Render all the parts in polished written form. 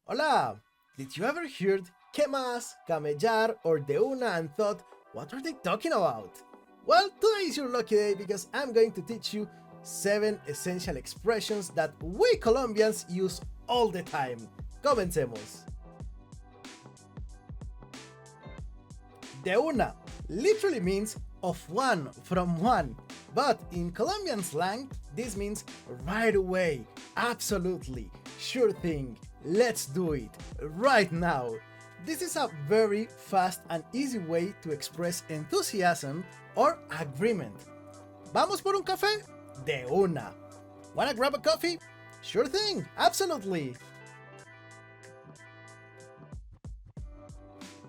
Hola! Did you ever heard que más, camellar, or de una and thought, what are they talking about? Well, today is your lucky day because I'm going to teach you 7 essential expressions that we Colombians use all the time. Comencemos! De una literally means of one, from one, but in Colombian slang, this means right away, absolutely, sure thing, let's do it, right now. This is a very fast and easy way to express enthusiasm or agreement. ¿Vamos por un café? De una. Wanna grab a coffee? Sure thing, absolutely.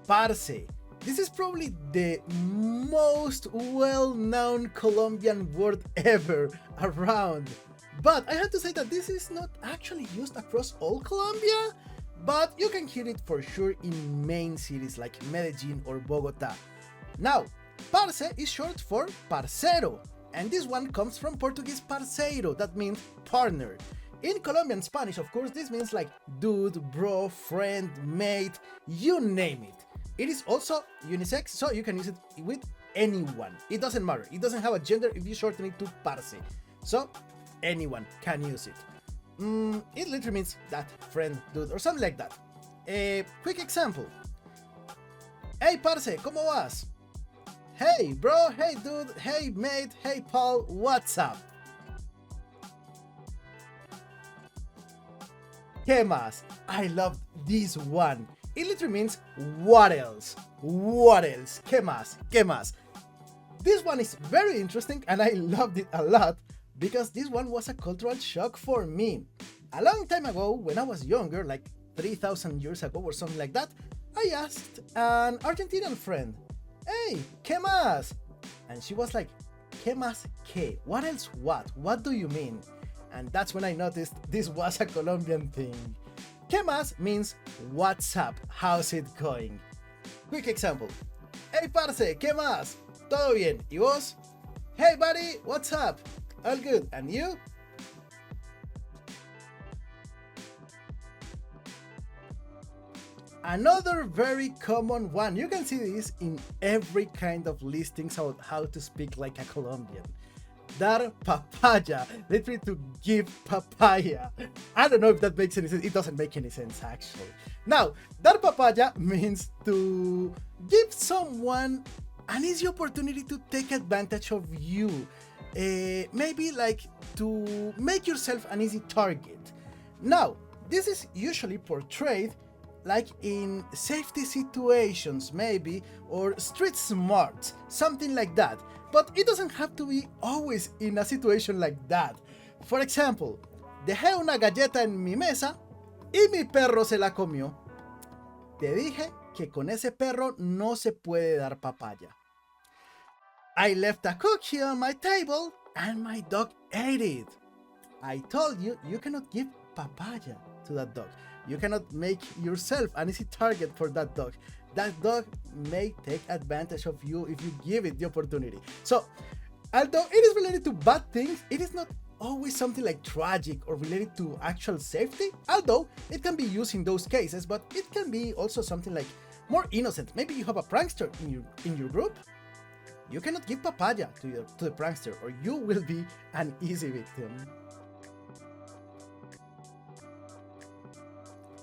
Parce. This is probably the most well-known Colombian word ever around. But I have to say that this is not actually used across all Colombia, but you can hear it for sure in main cities like Medellin or Bogota. Now, parce is short for parcero, and this one comes from Portuguese parceiro, that means partner. In Colombian Spanish, of course, this means like dude, bro, friend, mate, you name it. It is also unisex, so you can use it with anyone. It doesn't matter. It doesn't have a gender if you shorten it to parce. So anyone can use it. It literally means that friend, dude, or something like that. A quick example. Hey, parce, ¿cómo vas? Hey, bro, hey, dude, hey, mate, hey, Paul, what's up? ¿Qué más? I love this one. It literally means what else? What else? ¿Qué más? ¿Qué más? This one is very interesting and I loved it a lot because this one was a cultural shock for me. A long time ago, when I was younger, like 3,000 years ago or something like that, I asked an Argentinian friend, hey, ¿qué más? And she was like, ¿qué más qué? What else what? What do you mean? And that's when I noticed this was a Colombian thing. ¿Qué más means what's up, how's it going? Quick example. Hey parce, ¿qué más? ¿Todo bien? ¿Y vos? Hey buddy, what's up? All good, and you? Another very common one, you can see this in every kind of listings about how to speak like a Colombian. Dar papaya, literally to give papaya. I don't know if that makes any sense. It doesn't make any sense actually. Now, dar papaya means to give someone an easy opportunity to take advantage of you. Maybe like to make yourself an easy target. Now, this is usually portrayed like in safety situations maybe, or street smarts, something like that. But it doesn't have to be always in a situation like that. For example, dejé una galleta en mi mesa y mi perro se la comió. Te dije que con ese perro no se puede dar papaya. I left a cookie on my table and my dog ate it. I told you, you cannot give papaya to that dog. You cannot make yourself an easy target for that dog. That dog may take advantage of you if you give it the opportunity. So, although it is related to bad things, it is not always something like tragic or related to actual safety, although it can be used in those cases, but it can be also something like more innocent. Maybe you have a prankster in your group. You cannot give papaya to the prankster or you will be an easy victim.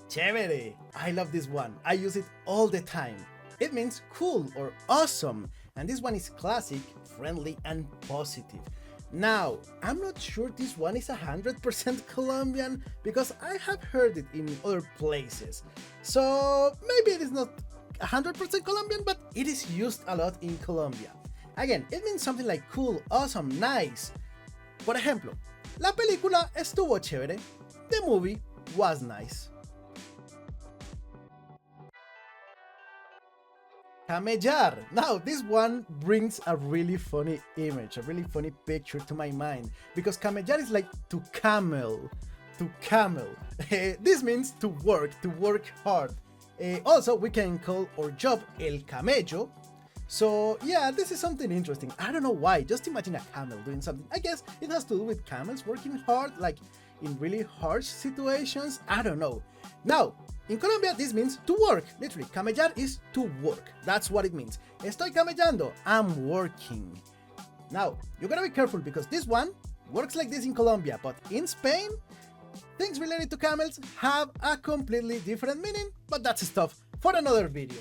Chévere! I love this one. I use it all the time. It means cool or awesome, and this one is classic, friendly, and positive. Now, I'm not sure this one is 100% Colombian because I have heard it in other places. So maybe it is not 100% Colombian, but it is used a lot in Colombia. Again, it means something like cool, awesome, nice. Por ejemplo, la película estuvo chévere. The movie was nice. Camellar. Now, this one brings a really funny image, a really funny picture to my mind because camellar is like to camel, to camel. This means to work hard. Also, we can call our job el camello. So yeah, this is something interesting. I don't know why. Just imagine a camel doing something. I guess it has to do with camels working hard, like in really harsh situations. I don't know. Now, In Colombia, this means to work. Literally, camellar is to work. That's what it means. Estoy camellando. I'm working. Now, you gotta be careful because this one works like this in Colombia, but in Spain, things related to camels have a completely different meaning, but that's stuff for another video.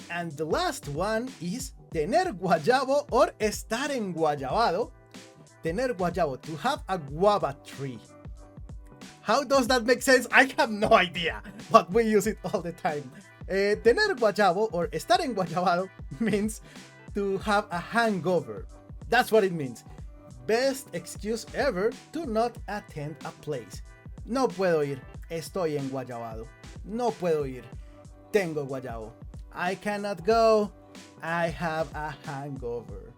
And the last one is tener guayabo or estar enguayabado. Tener guayabo, to have a guava tree. How does that make sense? I have no idea, but we use it all the time. Tener guayabo or estar enguayabado means to have a hangover. That's what it means. Best excuse ever to not attend a place. No puedo ir, estoy enguayabado. No puedo ir, tengo guayabo. I cannot go, I have a hangover.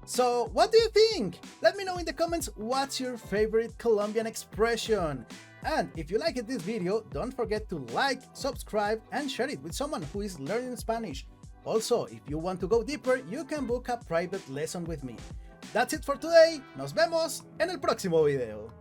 So, what do you think? Let me know in the comments what's your favorite Colombian expression. And if you liked this video, don't forget to like, subscribe, and share it with someone who is learning Spanish. Also, if you want to go deeper, you can book a private lesson with me. That's it for today. Nos vemos en el próximo video.